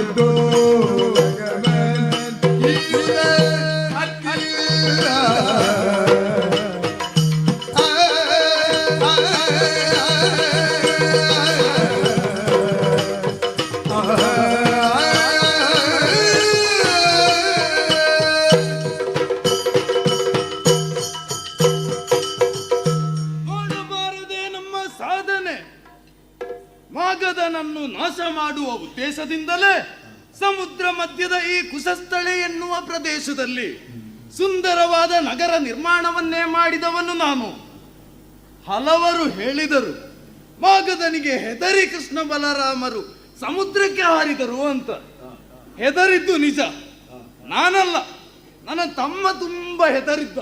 ಮುದ್ದು ಮಾಗಧನನ್ನು ನಾಶ ಮಾಡುವ ಉದ್ದೇಶದಿಂದಲೇ ಸಮುದ್ರ ಮಧ್ಯದ ಈ ಕುಶಸ್ಥಳಿ ಎನ್ನುವ ಪ್ರದೇಶದಲ್ಲಿ ಸುಂದರವಾದ ನಗರ ನಿರ್ಮಾಣವನ್ನೇ ಮಾಡಿದವನು ನಾನು. ಹಲವರು ಹೇಳಿದರು ಮಾಗಧನಿಗೆ ಹೆದರಿ ಕೃಷ್ಣ ಬಲರಾಮರು ಸಮುದ್ರಕ್ಕೆ ಹಾರಿದರು ಅಂತ. ಹೆದರಿದ್ದು ನಿಜ, ನಾನಲ್ಲ, ನನ್ನ ತಮ್ಮ ತುಂಬಾ ಹೆದರಿದ್ದ.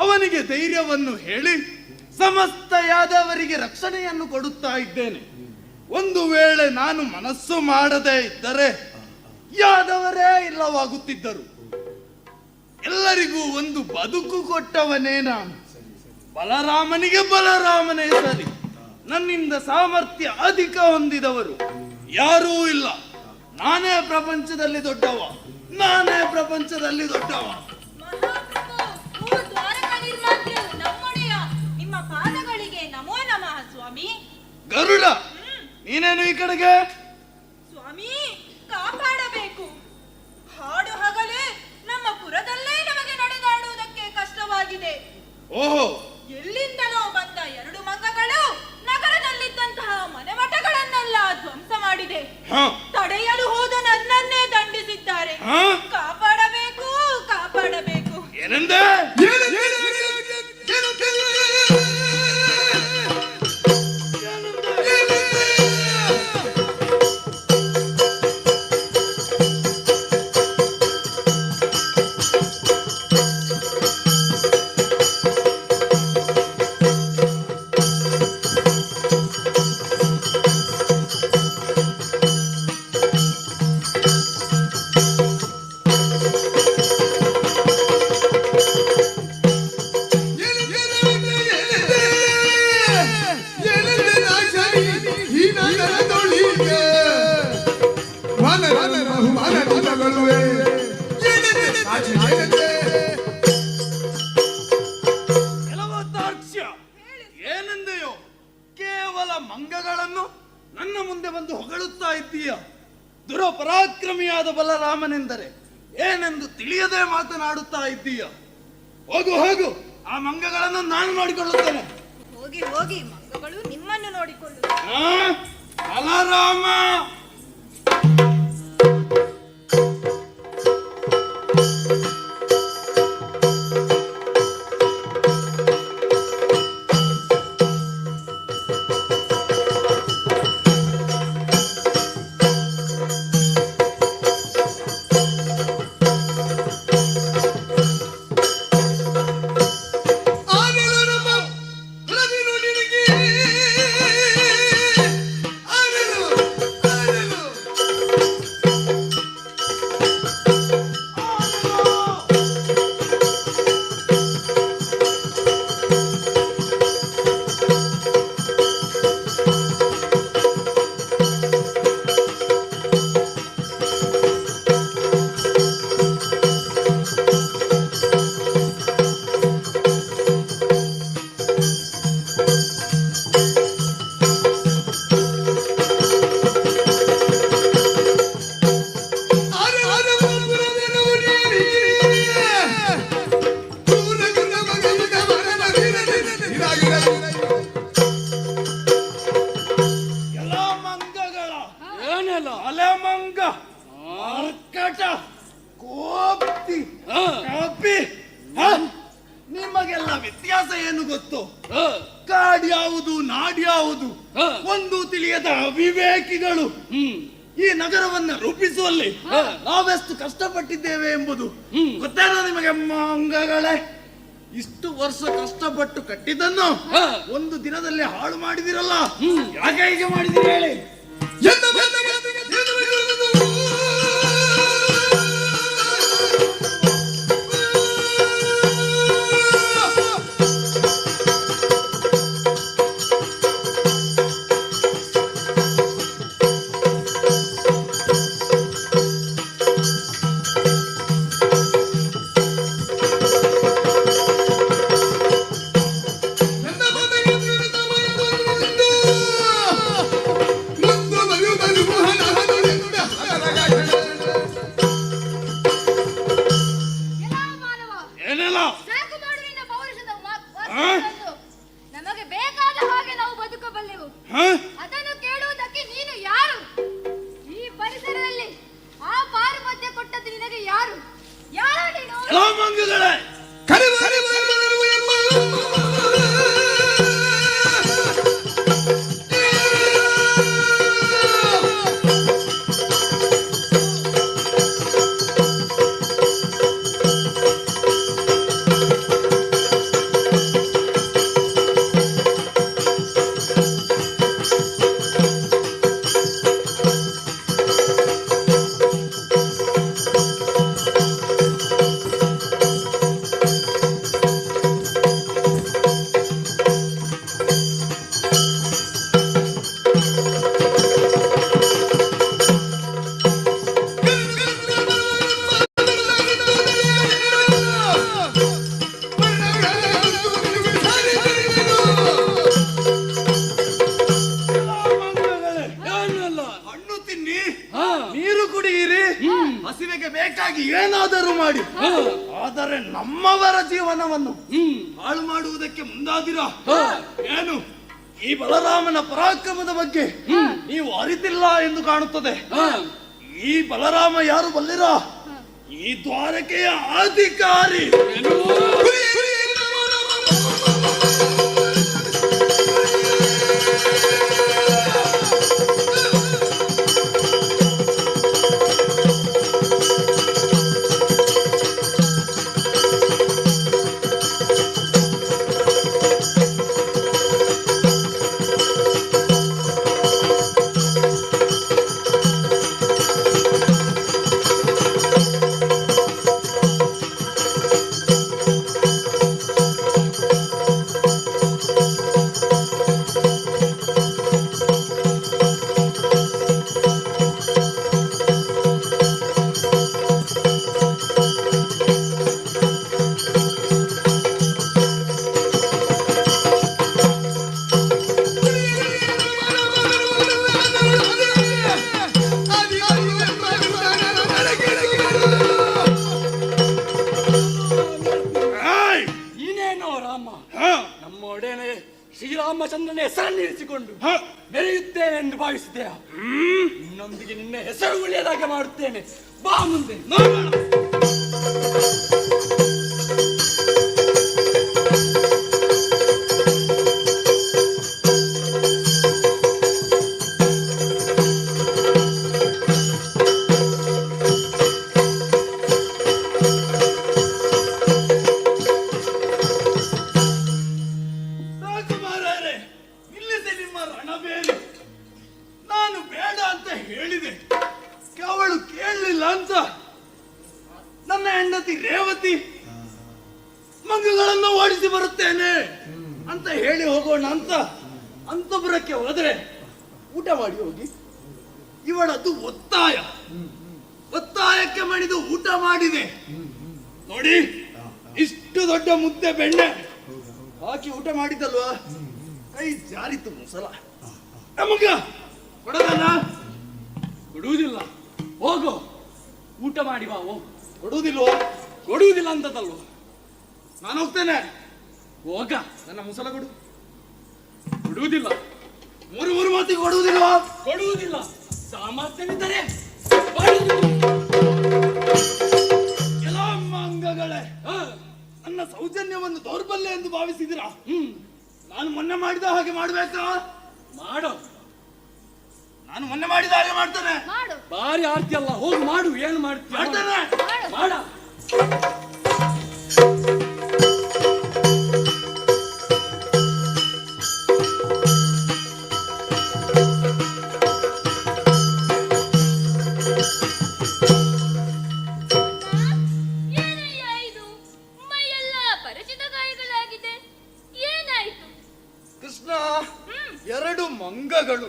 ಅವನಿಗೆ ಧೈರ್ಯವನ್ನು ಹೇಳಿ ಸಮಸ್ತ ಯಾದವರಿಗೆ ರಕ್ಷಣೆಯನ್ನು ಕೊಡುತ್ತಾ ಇದ್ದೇನೆ. ಒಂದು ವೇಳೆ ನಾನು ಮನಸ್ಸು ಮಾಡದೇ ಇದ್ದರೆ ಯಾದವರೇ ಇಲ್ಲವಾಗುತ್ತಿದ್ದರು. ಎಲ್ಲರಿಗೂ ಒಂದು ಬದುಕು ಕೊಟ್ಟವನೇ ನಾನು. ಬಲರಾಮನಿಗೆ ಬಲರಾಮನೇ ಸರಿ. ನನ್ನಿಂದ ಸಾಮರ್ಥ್ಯ ಅಧಿಕ ಹೊಂದಿದವರು ಯಾರೂ ಇಲ್ಲ. ನಾನೇ ಪ್ರಪಂಚದಲ್ಲಿ ದೊಡ್ಡವ, ನಾನೇ ಪ್ರಪಂಚದಲ್ಲಿ ದೊಡ್ಡವ. ನಿಮ್ಮ ಪಾದಗಳಿಗೆ ನಮೋ ನಮಃ ಸ್ವಾಮಿ. ಗರುಡ, ನೀನೇನು ಈ ಕಡೆಗೆ? ಸ್ವಾಮಿ, ಕಾಪಾಡಬೇಕು. ಹಾಡು ಹಗಲೇ ನಮ್ಮ ಪುರದಲ್ಲೇ ನಮಗೆ ನಡೆದಾಡುವುದಕ್ಕೆ ಕಷ್ಟವಾಗಿದೆ. ಓಹೋ, ಎಲ್ಲಿಂದಲೋ ಬಂದ 2 ಮಂಗಗಳು ನಗರದಲ್ಲಿದ್ದಂತಹ ಮನೆಮಠಗಳನ್ನೆಲ್ಲ ಧ್ವಂಸ ಮಾಡಿದೆ. ತಡೆಯಲು ಹೋದ ನನ್ನನ್ನೇ ದಂಡಿಸಿದ್ದಾರೆ. ಕಾಪಾಡಬೇಕು, ಕಾಪಾಡಬೇಕು. ಏನಂದೆ? ಏನಂದೆಯೋ? ಕೇವಲ ಮಂಗಗಳನ್ನು ನನ್ನ ಮುಂದೆ ಬಂದು ಹೊಗಳುತ್ತಾ ಇದ್ದೀಯ. ದುರಪರಾಕ್ರಮಿಯಾದ ಬಲರಾಮನೆಂದರೆ ಏನೆಂದು ತಿಳಿಯದೆ ಮಾತನಾಡುತ್ತಾ ಇದ್ದೀಯ. ಹೋಗು ಹೋಗು, ಆ ಮಂಗಗಳನ್ನು ನಾನು ನೋಡಿಕೊಳ್ಳುತ್ತೇನೆ. ಹೋಗಿ ಹೋಗಿ, ಮಂಗಗಳು ನಿಮ್ಮನ್ನು ನೋಡಿಕೊಳ್ಳು. ಬಲರಾಮ, ಅಲೆಮಂಗ, ಅರ್ಕಟ, ಕೋಪ್ತಿ, ಕಾಪಿ, ನಿಮಗೆಲ್ಲ ವ್ಯತ್ಯಾಸ ಏನು ಗೊತ್ತು? ಕಾಡ್ಯಾವುದು ನಾಡ್ಯಾವುದು ಒಂದು ತಿಳಿಯದ ಅವಿವೇಕಿಗಳು. ಈ ನಗರವನ್ನ ರೂಪಿಸುವಲ್ಲಿ ನಾವೆಷ್ಟು ಕಷ್ಟಪಟ್ಟಿದ್ದೇವೆ ಎಂಬುದು ಗೊತ್ತೇನೋ ನಿಮಗೆ ಮಂಗಗಳೇ? ಇಷ್ಟು ವರ್ಷ ಕಷ್ಟಪಟ್ಟು ಕಟ್ಟಿದ್ದನ್ನು ಒಂದು ದಿನದಲ್ಲಿ ಹಾಳು ಮಾಡಿದಿರಲ್ಲ. ಯಾಕೆ ಹೀಗೆ ಮಾಡಿದಿರಿ ಹೇಳಿ? ಕುಡಿಯಿರಿ, ಹಸಿವೆಗೆ ಬೇಕಾಗಿ ಏನಾದರೂ ಮಾಡಿ, ಆದರೆ ನಮ್ಮವರ ಜೀವನವನ್ನು ಹಾಳು ಮಾಡುವುದಕ್ಕೆ ಮುಂದಾದಿರಾ ಏನು? ಈ ಬಲರಾಮನ ಪರಾಕ್ರಮದ ಬಗ್ಗೆ ನೀವು ಅರಿತಿಲ್ಲ ಎಂದು ಕಾಣುತ್ತದೆ. ಈ ಬಲರಾಮ ಯಾರು ಬಲ್ಲಿರಾ? ಈ ದ್ವಾರಕೆಯ ಅಧಿಕಾರಿ. ಶ್ರೀರಾಮಚಂದ್ರನ ಹೆಸರನ್ನಿರಿಸಿಕೊಂಡು ಬೆರೆಯುತ್ತೇನೆ ಎಂದು ಭಾವಿಸಿದೆಯಾ? ನಿನ್ನೊಂದಿಗೆ ನಿನ್ನ ಹೆಸರು ಉಳಿಯದಾಗೆ ಮಾಡುತ್ತೇನೆ. ಬಾ ಮುಂದೆ ನೋಡೋಣ. ನನ್ನ ಹೆಂಡತಿ ರೇವತಿ ಮಂಗಗಳನ್ನು ಓಡಿಸಿ ಬರುತ್ತೇನೆ ಅಂತ ಹೇಳಿ ಹೋಗೋಣ ಅಂತ ಅಂತಪುರಕ್ಕೆ ಹೋದ್ರೆ ಊಟ ಮಾಡಿ ಹೋಗಿ. ಇವಳದ್ದು ಒತ್ತಾಯಕ್ಕೆ ಮಣಿದು ಊಟ ಮಾಡಿದೆ ನೋಡಿ. ಇಷ್ಟು ದೊಡ್ಡ ಮುದ್ದೆ ಬೆಣ್ಣೆ ಹಾಕಿ ಊಟ ಮಾಡಿದ್ದಲ್ವಾ, ಕೈ ಜಾರಿತು ಮುಸಲ. ನಮಗ ಕೊಡೋದಲ್ಲ? ಕೊಡುವುದಿಲ್ಲ. ಹೋಗೋ ಊಟ ಮಾಡಿ ಬಾ. ಕೊಡುವುದಿಲ್ವೋ? ಕೊಡುವುದಿಲ್ಲ ಅಂತದಲ್ವ? ನಾನು ಹೋಗ್ತೇನೆ. ಹೋಗ. ನನ್ನ ಮುಸಲ ಕೊಡು. ಕೊಡುವುದಿಲ್ಲ. ಮೂರು ಮಾತಿಗೆ ಕೊಡುವುದಿಲ್ವಾ? ಕೊಡುವುದಿಲ್ಲ. ಸಾಮರ್ಥ್ಯವಿದ್ದರೆ ಎಲ್ಲ ಮಂಗಗಳೇ, ನನ್ನ ಸೌಜನ್ಯವನ್ನು ದೌರ್ಬಲ್ಯ ಎಂದು ಭಾವಿಸಿದಿರಾ? ನಾನು ಮೊನ್ನೆ ಮಾಡಿದ ಹಾಗೆ ಮಾಡ್ಬೇಕಾ? ಮಾಡೋ. ನಾನು ಮೊನ್ನೆ ಮಾಡಿದ ಹಾಗೆ ಮಾಡ್ತೇನೆ. ಬಾರಿ ಆರ್ತಿ ಅಲ್ಲ, ಹೋಗಿ ಮಾಡು. ಏನು ಮಾಡ್ತೀಯ? ಮಾಡ್ತೇನೆ. ಮಾಡ. ಕೃಷ್ಣ, ಎರಡು ಮಂಗಗಳು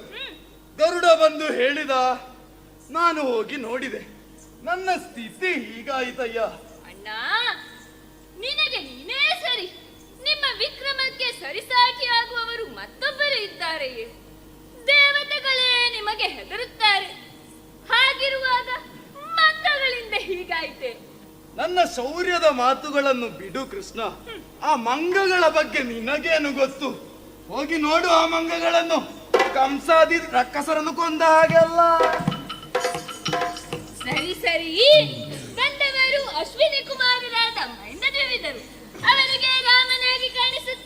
ಗರುಡ ಬಂದು ಹೇಳಿದ, ನಾನು ಹೋಗಿ ನೋಡಿದೆ. ನನ್ನ ಸ್ಥಿತಿ ಹೀಗಾಯಿತಯ್ಯ. ಅಣ್ಣ, ನಿನಗೆ ನೀನೇ ಸರಿ. ನಿಮ್ಮ ವಿಕ್ರಮಕ್ಕೆ ಸರಿಸಾಟಿ ಆಗುವವರು ಮತ್ತೊಬ್ಬರು ಇದ್ದಾರೆಯೇ? ದೇವತೆಗಳೇ ನಿಮಗೆ ಹೆದರುತ್ತಾರೆ. ಹಾಗಿರುವಾಗ ಮಂಗಗಳಿಂದ ಹೀಗಾಯಿತೆ. ನನ್ನ ಶೌರ್ಯದ ಮಾತುಗಳನ್ನು ಬಿಡು ಕೃಷ್ಣ. ಆ ಮಂಗಗಳ ಬಗ್ಗೆ ನಿನಗೇನು ಗೊತ್ತು? ಹೋಗಿ ನೋಡು ಆ ಮಂಗಗಳನ್ನು. ಕಂಸಾದಿ ರಕ್ಕಸರನ್ನು ಕೊಂದ ಹಾಗೆಲ್ಲ. ಸರಿ ಸರಿ, ಬಂದವರು ಅಶ್ವಿನಿ ಕುಮಾರರಾದ ಮೈಂದದ್ವಿದರು. ಅವರಿಗೆ ರಾಮನಾಗಿ ಕಾಣಿಸುತ್ತ